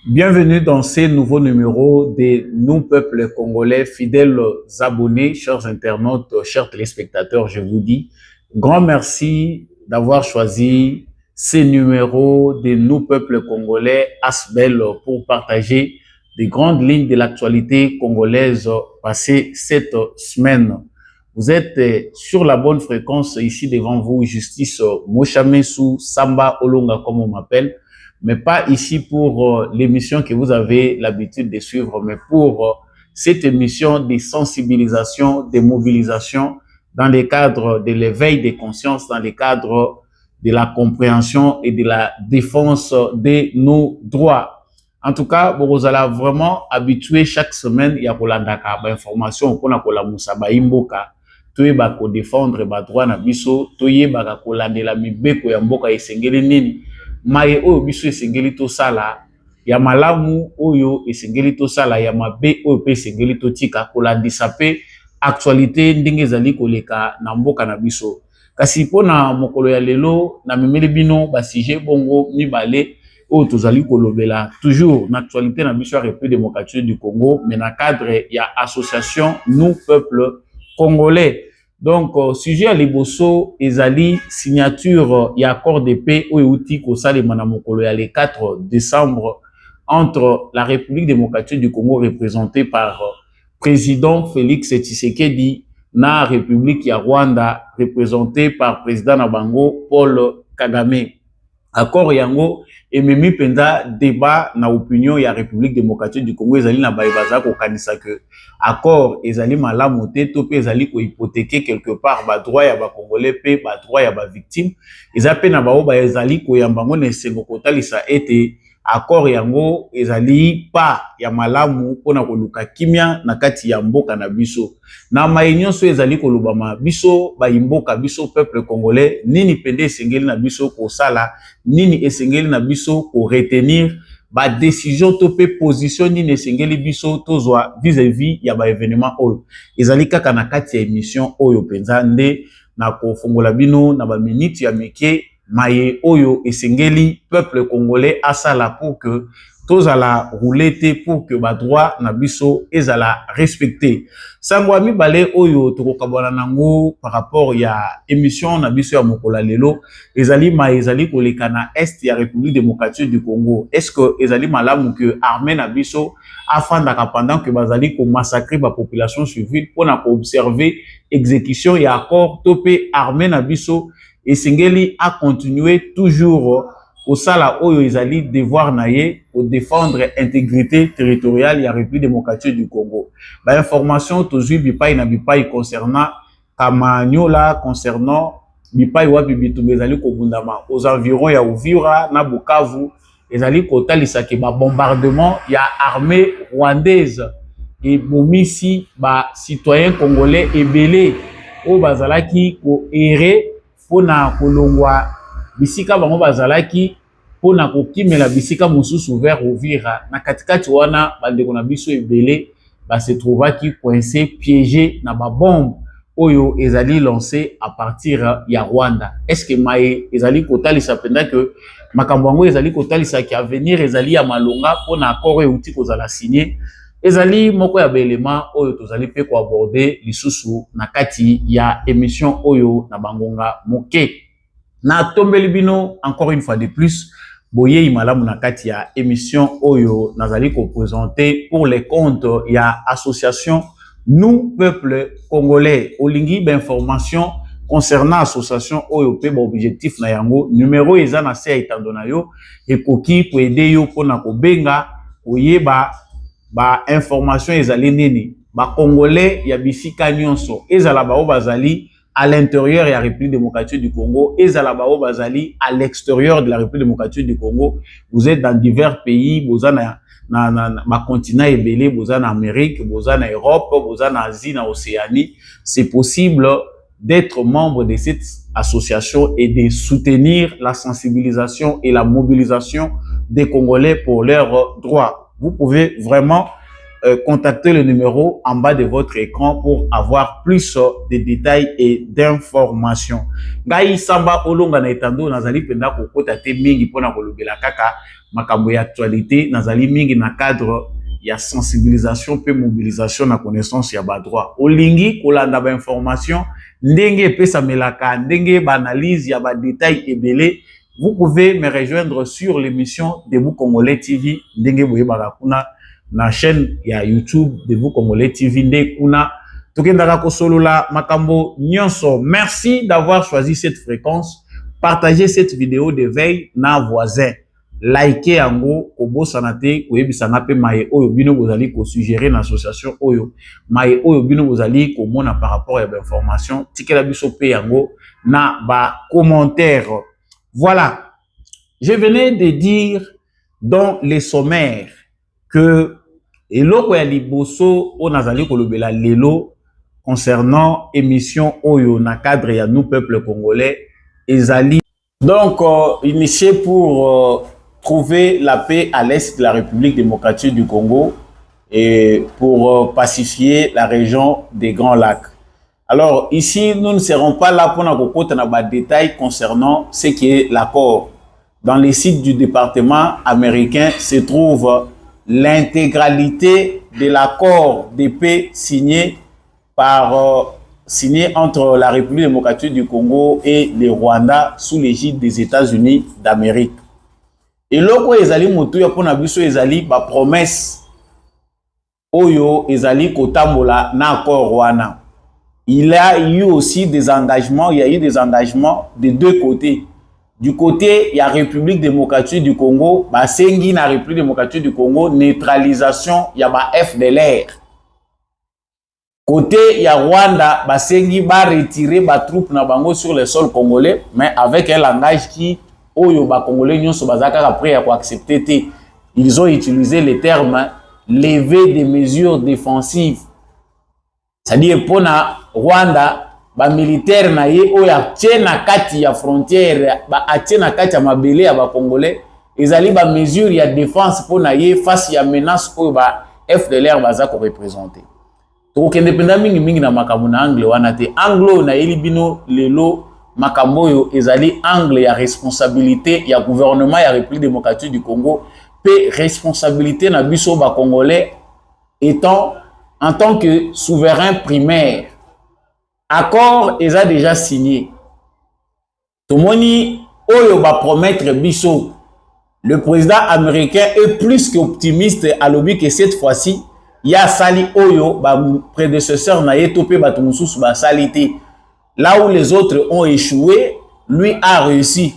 Bienvenue dans ces nouveaux numéros des Nous Peuples Congolais, fidèles abonnés, chers internautes, chers téléspectateurs, je vous dis grand merci d'avoir choisi ces numéros des Nous Peuples Congolais Asbel pour partager des grandes lignes de l'actualité congolaise passée cette semaine. Vous êtes sur la bonne fréquence ici devant vous, Justice Mochamesu Samba Olonga comme on m'appelle, mais pas ici pour l'émission que vous avez l'habitude de suivre, mais pour cette émission de sensibilisation, de mobilisation dans le cadre de l'éveil des consciences, dans le cadre de la compréhension et de la défense de nos droits. En tout cas, vous allez vraiment habitué chaque semaine, il y a kolandaka ba information pour na kola musaba imboka, toyeba ko défendre ba droit na biso, toyeba ko landela mibeko ya mboka esengeli nini. Maye oyo biso esengeli tosala ya malamu oyo esengeli tosala ya mabe oyo pe esengeli totika kolandisa pe actualité ndenge ezali koleka na mboka na biso. Kasi mpona mokolo ya lelo na memeli bino ba sujet bongo mibale oyo tozali kolobela toujours na actualité na biso ya République démocratique du Congo, mais na cadre ya association Nous Peuple Congolais. Donc, sujet à liboso ezali signature et accord de paix au outil ko salema na mokolo ya le 4 décembre entre la République démocratique du Congo représentée par président Félix Tshisekedi na République ya Rwanda représentée par président na bango Paul Kagame. Accord yango ememi penza débat na opinion ya République démocratique du Congo ezali na bayebaza ko kanisa que accord ezali malamu te to pe ezali ko hypothéquer quelque part ba droit ya ba congolais pe ba droit ya ba victime eza pe na bao ba ezali ko yambango na esengo kotalisa ete accord yango ezali pa ya malamu pona koluka kimia na kati ya mboka na biso na mayenyoso ezali kolubama biso ba imboka biso peuple congolais nini pende esengeli na biso ko sala nini esengeli na biso ko retenir ba décision to pe position nini esengeli biso tozwa vis-à-vis ya ba événement oyo ezali kaka na kati ya émission oyo penza nde na ko fongola bino na ba minute ya meke maye oyo esengeli peuple congolais asala pour que tozala roulette pour que ba droit na biso ezala respecté. Sangwa mibale oyo tokokabana nango par rapport ya émission na biso ya mokola lelo ezali ma ezali koleka na est ya République démocratique du Congo. Est-ce que ezali malamu que armée na biso afanda pendant que bazali ko massacrer ba population civile pour na observer exécution ya accord topé armée na biso et Singeli a continué toujours au sala oyo ezali devoir naye pour défendre intégrité territoriale de la République démocratique du Congo. Ba information tozui bipai na bipai concernant Kamanyola, concernant bipai wapi bitumba ezali kobundama aux environs ya Uvira na Bukavu ezali kotalisa ke ba bombardement ya armée rwandaise et bomisi ba citoyens congolais ebele o bazalaki ko errer pona kolongwa bisika bango bazalaki pona kokimela bisika mosusu vers Uvira na katikati wana bandeko na biso ebele ba se trouvaki coincé piégé na ba bombe oyo ezali lancé à partir ya Rwanda. Est-ce que maye ezali kotalisa penda que makambo yango ezali kotalisa ki avenir ezali ya malonga pona accord euti kozala signé ezali moko ya belema oyo tozali pe ko aborder lisusu na kati ya émission oyo na bangonga moke na tombeli bino encore une fois de plus boye imalamu na kati ya émission oyo nazali ko présenter pour les comptes ya association Nous Peuple Congolais olingi ba information concernant association oyo pe ba objectif na yango numéro eza na se itando na yo ekoki po aider yo pona ko benga oyeba ba information ezali nini ba congolais ya bisika nyonso ezala ba bazali à l'intérieur de la République démocratique du Congo ezala ba bazali à l'extérieur de la République démocratique du Congo. Vous êtes dans divers pays, vous êtes na ma continent ebele, vous êtes en Amérique, vous êtes en Europe, vous êtes en Asie, en Océanie, c'est possible d'être membre de cette association et de soutenir la sensibilisation et la mobilisation des Congolais pour leurs droits. Vous pouvez vraiment contactez le numéro en bas de votre écran pour avoir plus de détails et d'informations. Ngai Samba Olonga na etando nazali penda kokota te mingi pona kolobela kaka makambo ya actualité nazali mingi na cadre ya sensibilisation pe mobilisation na connaissance ya ba droit. Olingi kolanda ba information ndenge pesa melaka ndenge ba analyse ya ba détails ebele. Vous pouvez me rejoindre sur l'émission Debout Congolais TV ndenge boye bakuna na chaîne ya YouTube Debout Congolais TV nde kuna tokendaka kosolola makambo nyonso. Merci d'avoir choisi cette fréquence. Partagez cette vidéo de veille na voisin. Likez yango kobosana te koyebisanga pe maye oyo bino bozali ko suggérer na association oyo maye oyo bino bozali komona par rapport à l'information tikela biso pe yango na ba commentaire. Voilà, je venais de dire dans les sommaires que eloko ya liboso o nazali kolobela lelo concernant émission oyo na cadre ya nous peuple congolais ezali donc initié pour trouver la paix à l'est de la République démocratique du Congo et pour pacifier la région des Grands Lacs. Alors ici, nous ne serons pas là pour nous détails concernant ce qui est l'accord. Dans les sites du département américain se trouve l'intégralité de l'accord de paix signé entre la République démocratique du Congo et le Rwanda sous l'égide des États-Unis d'Amérique. Et loko ezali motu ya pona biso ezali ba promesse oyo ezali kotambola na accord wana. Il y a eu aussi des engagements, il y a eu des engagements de deux côtés. Du côté, il y a République démocratique du Congo, bah sengi na République démocratique du Congo, neutralisation, il y a ba FDLR. Côté, il y a Rwanda, bah sengi ba retirer ba troupes na bango sur le sol congolais, mais avec un langage qui oyo ba congolais nyonso bazaka après à accepter. Ils ont utilisé le terme lever des mesures défensives. C'est-à-dire pour na Rwanda ba militaire na ye oya tiena kati ya frontière ba atiena kati ya mabele ya ba congolais ezali ba mesure ya défense pour na ye face ya menace oyo ba FDLR baza ko représenter. To kendependa mingi na makambo na angle wana te anglo na elibino lelo makambo yo ezali angle ya responsabilité ya gouvernement ya République démocratique du Congo pe responsabilité na biso ba congolais étant en tant que souverain primaire. Accord est déjà signé. Tomoni oyo va promettre biso. Le président américain est plus qu'optimiste à l'objet que cette fois-ci, il y a sali oyo ba prédécesseur na yetopé ba tumususu ba salité. Là où les autres ont échoué, lui a réussi.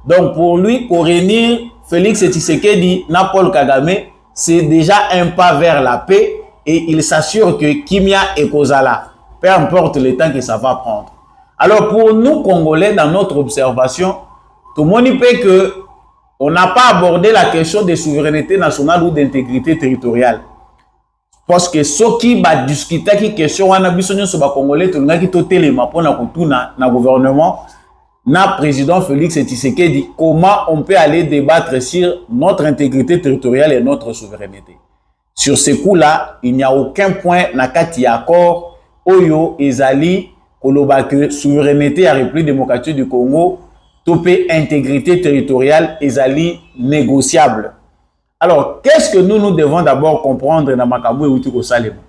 Donc pour lui, pour réunir Félix Tshisekedi na Paul Kagame, c'est déjà un pas vers la paix et il s'assure que Kimia et Kozala, peu importe le temps que ça va prendre. Alors pour nous Congolais, dans notre observation, tout le monde peut que on n'a pas abordé la question de souveraineté nationale ou d'intégrité territoriale. Parce que ce qui va discuter qui question wana biso nyonso ba Congolais to ngaki to telema pona kutuna na gouvernement na président Félix Tshisekedi comment on peut aller débattre sur notre intégrité territoriale et notre souveraineté. Sur ce coup-là, il n'y a aucun point na kati accord oyo ezali koloba que souveraineté à République démocratique du Congo topé intégrité territoriale ezali négociable. Alors, qu'est-ce que nous devons d'abord comprendre dans makambo et outiko salemo?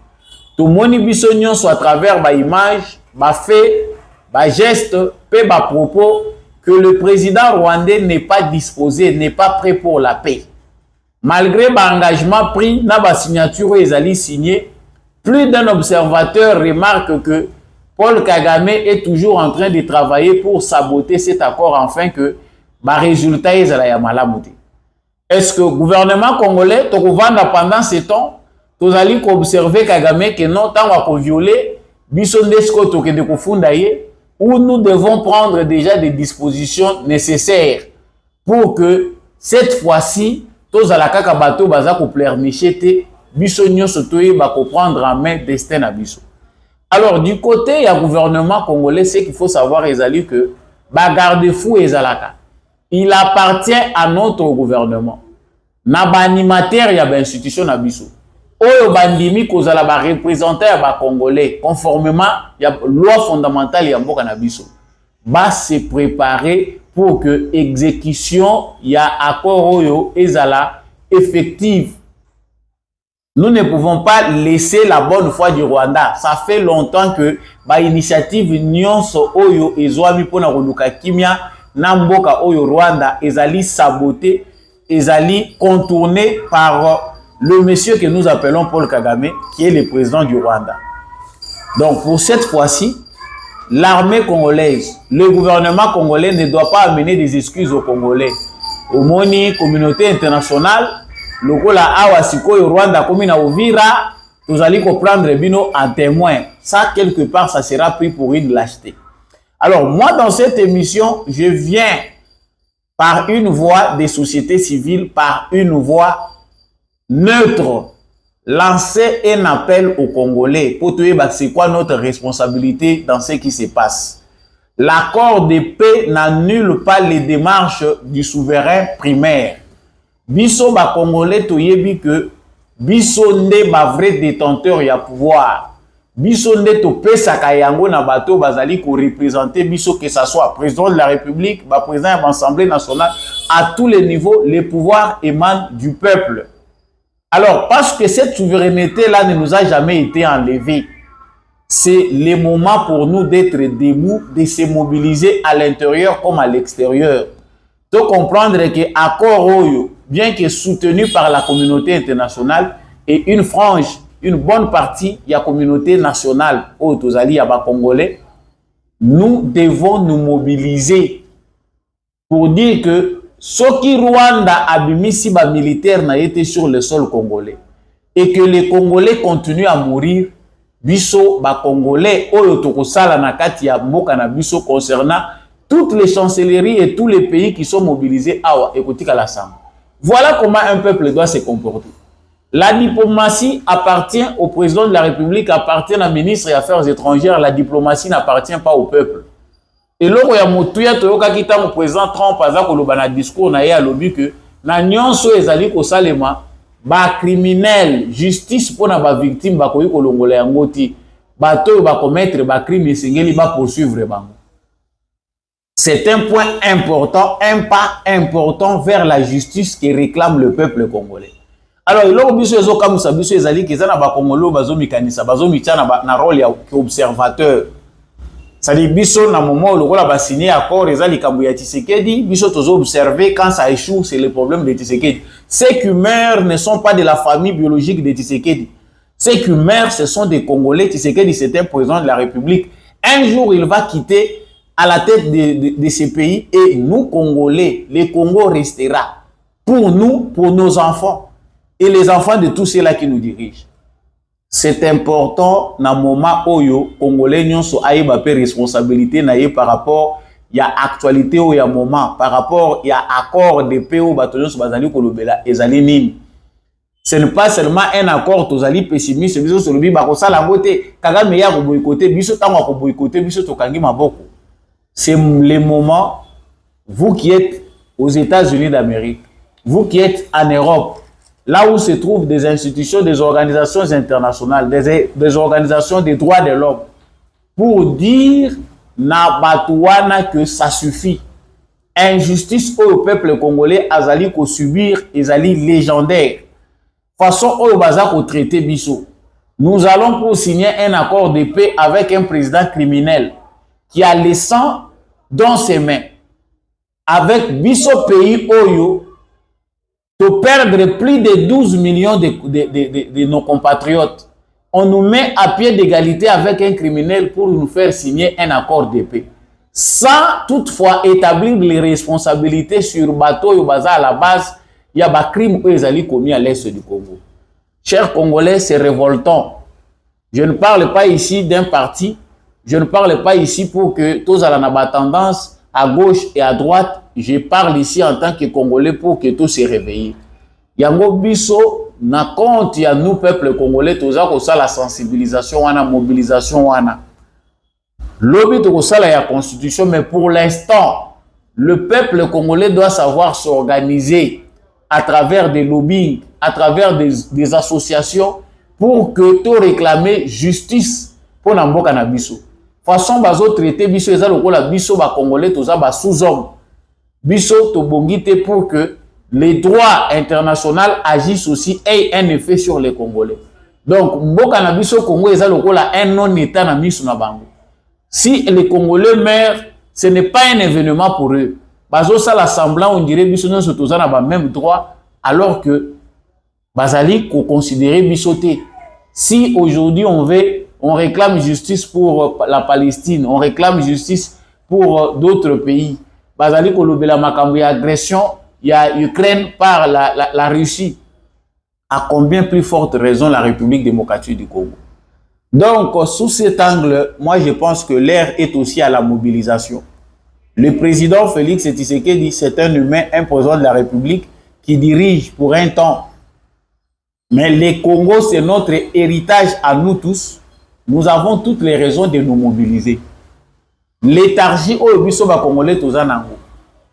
Tout moni biso nyonso à travers ba image, ba fait, ba geste, pe ba propos que le président rwandais n'est pas disposé, n'est pas prêt pour la paix. Malgré l'engagement pris, na ba signature ezali signé, plus d'un observateur remarque que Paul Kagame est toujours en train de travailler pour saboter cet accord afin que ba résultat ezala ya malamuti. Est-ce que le gouvernement congolais, pendant ce temps, vous allez observer Kagame que non, tant qu'on violer, où nous devons prendre déjà des dispositions nécessaires pour que cette fois-ci, tous à la kakabato baza ko pleurnicher biso nyonso toye ba ko prendre en main destin à biso. Alors du côté du gouvernement congolais, c'est qu'il faut savoir ezali que ba garde-fou ezalaka. Il appartient à notre gouvernement. Na ba animateur ya ba institution na biso. oyo bandimi kozala ba représenter ya ba Congolais conformément ya loi fondamentale ya mboka na biso ba se préparer pour que exécution ya accord oyo ezala effective. Nous ne pouvons pas laisser la bonne foi du Rwanda. Ça fait longtemps que ba initiative nyonso oyo ezwami pona koluka kimia na mboka oyo Rwanda ezali saboté, ezali contourné par le monsieur que nous appelons Paul Kagame, qui est le président du Rwanda. Donc pour cette fois-ci, l'armée congolaise, le gouvernement congolais ne doit pas amener des excuses aux Congolais. Au moni communauté internationale, lokola awa sikoyo Rwanda komi na Uvira, nous allons prendre bino en témoin. Ça quelque part ça sera pris pour une lâcheté. Alors moi dans cette émission, je viens par une voix des sociétés civiles, par une voix neutre, lancer un appel aux Congolais pour te dire c'est quoi notre responsabilité dans ce qui se passe. L'accord de paix n'annule pas les démarches du souverain primaire. Biso ba Congolais toyebi que biso nde ba vrai détenteur ya pouvoir. Biso nde to pesa kayango na bato bazali ko représenter biso, que ça soit président de la République, ba président de l'Assemblée nationale, à tous les niveaux, les pouvoirs émanent du peuple. Alors, parce que cette souveraineté-là ne nous a jamais été enlevée, c'est le moment pour nous d'être debout, de se mobiliser à l'intérieur comme à l'extérieur. De comprendre que l'accord Oyo, bien que soutenu par la communauté internationale, et une frange, une bonne partie de la communauté nationale, au Tozali, Yaba Congolais, nous devons nous mobiliser pour dire que ce qui Rwanda a bimisi ba militaire n'a été sur le sol congolais et que les Congolais continuent à mourir, biso ba Congolais oyo tokosala na kati ya mboka na biso concernant toutes les chancelleries et tous les pays qui sont mobilisés awa ekotika la sang. Voilà comment un peuple doit se comporter. La diplomatie appartient au président de la République, appartient au ministre des Affaires étrangères, la diplomatie n'appartient pas au peuple. Et là, il y a motuya toyoka kita mo président Trump aza koloba na discours na ye alobi que na nyonso ezali ko salema ba criminel justice pona ba victime ba koyi kolongola yango ti bato ba commettre ba crime esengeli ba poursuivre bango. C'est un point important, un pas important vers la justice que réclame le peuple congolais. Alors, il y a biso ezo kamusa biso ezali ke zana ba kongolo bazo mikanisa bazo michana na rôle ya observateur. Ça dit, biso na moment où on a signé accord, les alikambu ya Tshisekedi, biso tozo observer quand ça échoue, c'est le problème de Tshisekedi. Ceux qui meurent ne sont pas de la famille biologique de Tshisekedi. Ceux qui meurent, ce sont des Congolais. Tshisekedi, c'était un président de la République. Un jour, il va quitter à la tête de ces pays et nous, Congolais, le Congo restera pour nous, pour nos enfants et les enfants de tous ceux-là qui nous dirigent. C'est important dans le moment où les Congolais ont une responsabilité par rapport à l'actualité ou à moment, par rapport à l'accord de paix où les ce n'est pas seulement un accord tozali pessimiste, biso solobi bakosala ngote Kagame ya ko boycotter biso tango ko boycotter biso tokangi maboko. C'est le moment, vous qui êtes aux États-Unis d'Amérique, vous qui êtes en Europe, là où se trouvent des institutions, des organisations internationales, des organisations des droits de l'homme, pour dire na batouana que ça suffit. Injustice au peuple congolais azali ko subir, ezali légendaire. Façon au bazar au traité biso. Nous allons pour signer un accord de paix avec un président criminel qui a le sang dans ses mains. Avec biso pays oyo, de perdre plus de 12 millions de nos compatriotes. On nous met à pied d'égalité avec un criminel pour nous faire signer un accord de paix. Sans toutefois établir les responsabilités sur bateau et baza à la base, il y a des crimes qui ont commis à l'est du Congo. Chers Congolais, c'est révoltant. Je ne parle pas ici d'un parti. Je ne parle pas ici pour que tous aient la tendance à gauche et à droite. Je parle ici en tant que Congolais pour que tous se réveillent. Yango biso na compte ya nous peuple congolais toza ko la sensibilisation wana mobilisation wana. Lobi to ko sala ya constitution, mais pour l'instant le peuple congolais doit savoir s'organiser à travers des lobbies, à travers des associations pour que tu réclamer justice pour Namboka na biso. Façon bazo traiter biso eza lokola biso ba congolais toza ba sous-homme. Biso to bongite pour que les droits internationaux agissent aussi et un effet sur les Congolais. Donc mboka na biso Congo eza lokola un non-état na miso na bango. Si les Congolais meurent, ce n'est pas un événement pour eux. Bazo ça l'assemblant on dirait biso non toza na ba même droit alors que bazali ko considérer bisoté. Si aujourd'hui on réclame justice pour la Palestine, on réclame justice pour d'autres pays, bazali ko lobela makambo ya agression, il y a Ukraine par la Russie. À combien plus forte raison la République démocratique du Congo? Donc, sous cet angle, moi je pense que l'ère est aussi à la mobilisation. Le président Félix Tshisekedi, c'est un humain, un président de la République qui dirige pour un temps. Mais le Congo, c'est notre héritage à nous tous. Nous avons toutes les raisons de nous mobiliser. Léthargie au biso ba congolais tozanango.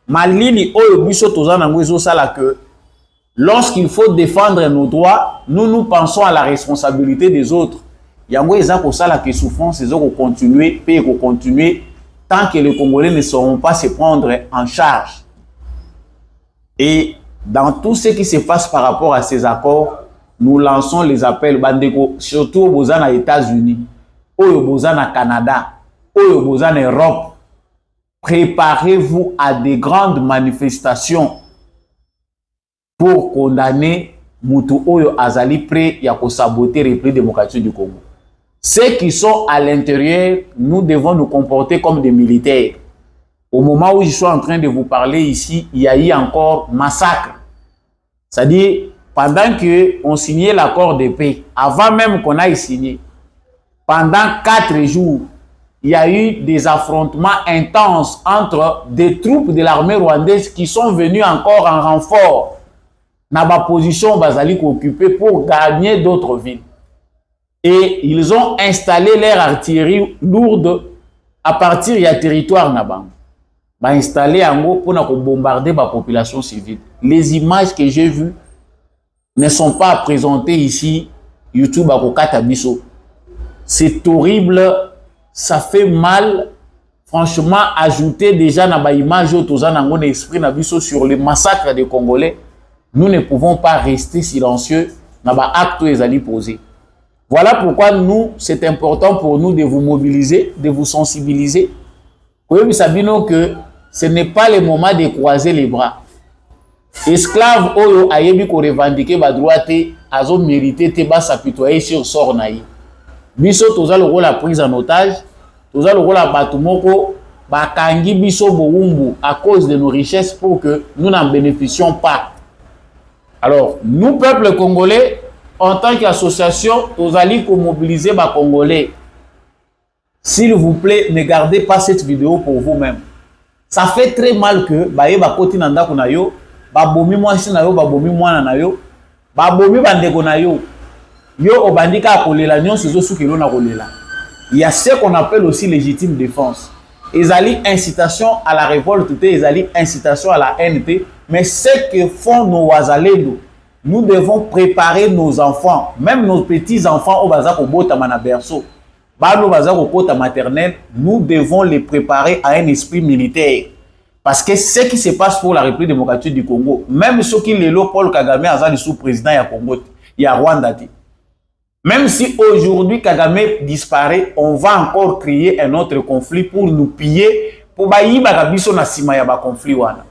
Malini au biso tozanango ezosala que lorsqu'il faut défendre nos droits, nous pensons à la responsabilité des autres. Yango eza ko sala que souffrance ezo ko continuer tant que les Congolais ne sauront pas se prendre en charge. Et dans tout ce qui se passe par rapport à ces accords, nous lançons les appels bandeko, surtout aux États-Unis, aux Canada, aux Europe. Préparez-vous à des grandes manifestations pour condamner Moutou Oyo Azali prêt à saboter les République démocratique du Congo. Ceux qui sont à l'intérieur, nous devons nous comporter comme des militaires. Au moment où je suis en train de vous parler ici, il y a eu encore massacre. C'est-à-dire, pendant qu'on signait l'accord de paix, avant même qu'on aille signer, pendant 4 jours, il y a eu des affrontements intenses entre des troupes de l'armée rwandaise qui sont venues encore en renfort dans la position basali occupée pour gagner d'autres villes. Et ils ont installé leur artillerie lourde à partir du territoire Nabang. Bah installé en gros pour bombarder la population civile. Les images que j'ai vues ne sont pas présentées ici YouTube à Kokatabiso. C'est horrible, ça fait mal. Franchement, ajouter déjà dans la image un esprit sur le massacre des Congolais, nous ne pouvons pas rester silencieux dans l'acte les alliés posés. Voilà pourquoi nous, c'est important pour nous de vous mobiliser, de vous sensibiliser. Vous savez que ce n'est pas le moment de croiser les bras. Esclaves oyo ayebi ko revendiquer ba droit azo mérité te ba s'apitoyer sur sort naï. Biso toza le rôle la prise en otage, toza le rôle la batumoko ba kangi biso boumbu à cause de nos richesses pour que nous n'en bénéficions pas. Alors, nous peuple congolais en tant qu'association, nous allons mobiliser les Congolais. S'il vous plaît, ne gardez pas cette vidéo pour vous-même. Ça fait très mal que ba koti nanda kuna yo, ba bomi mwasi na yo, ba bomi mwana na yo, ba bomi bandeko na yo. Yo obandika kolela nyonso zo sukelo na kolela. Il y a ce qu'on appelle aussi légitime défense. Ezali incitation à la révolte, ezali incitation à la haine, mais ce que font nos wazalendo, nous devons préparer nos enfants, même nos petits-enfants au bazako bota mana berceau, bano bazako kota maternelle, nous devons les préparer à un esprit militaire. Parce que ce qui se passe pour la République démocratique du Congo, même ceux qui l'élo Paul Kagame azali sous-président ya Congo, ya Rwanda. Même si aujourd'hui Kagame disparaît, on va encore créer un autre conflit pour nous piller, pour baïba kabiso na sima ya ba conflit wana.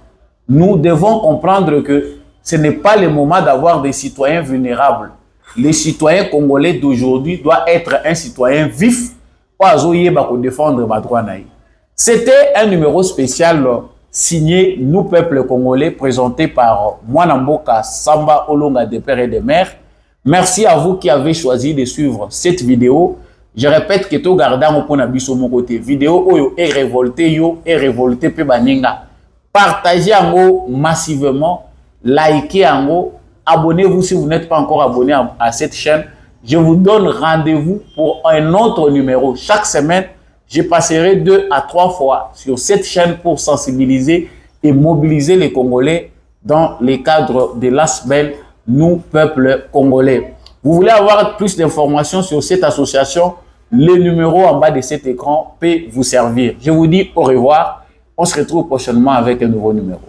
Nous devons comprendre que ce n'est pas le moment d'avoir des citoyens vulnérables. Les citoyens congolais d'aujourd'hui doivent être un citoyen vif pour défendre les droits. C'était un numéro spécial signé Nous Peuple Congolais, présenté par Mwanamboka Samba Olonga des Pères et des Mères. Merci à vous qui avez choisi de suivre cette vidéo. Je répète que tout gardant au biso mon côté. Vidéo oyo est révolté pe baninga. Partagez en massivement, likez en abonnez-vous si vous n'êtes pas encore abonné à cette chaîne. Je vous donne rendez-vous pour un autre numéro. Chaque semaine, je passerai 2 à 3 fois sur cette chaîne pour sensibiliser et mobiliser les Congolais dans le cadre de l'ASBEL, nous, peuple congolais. Vous voulez avoir plus d'informations sur cette association, le numéro en bas de cet écran peut vous servir. Je vous dis au revoir. On se retrouve prochainement avec un nouveau numéro.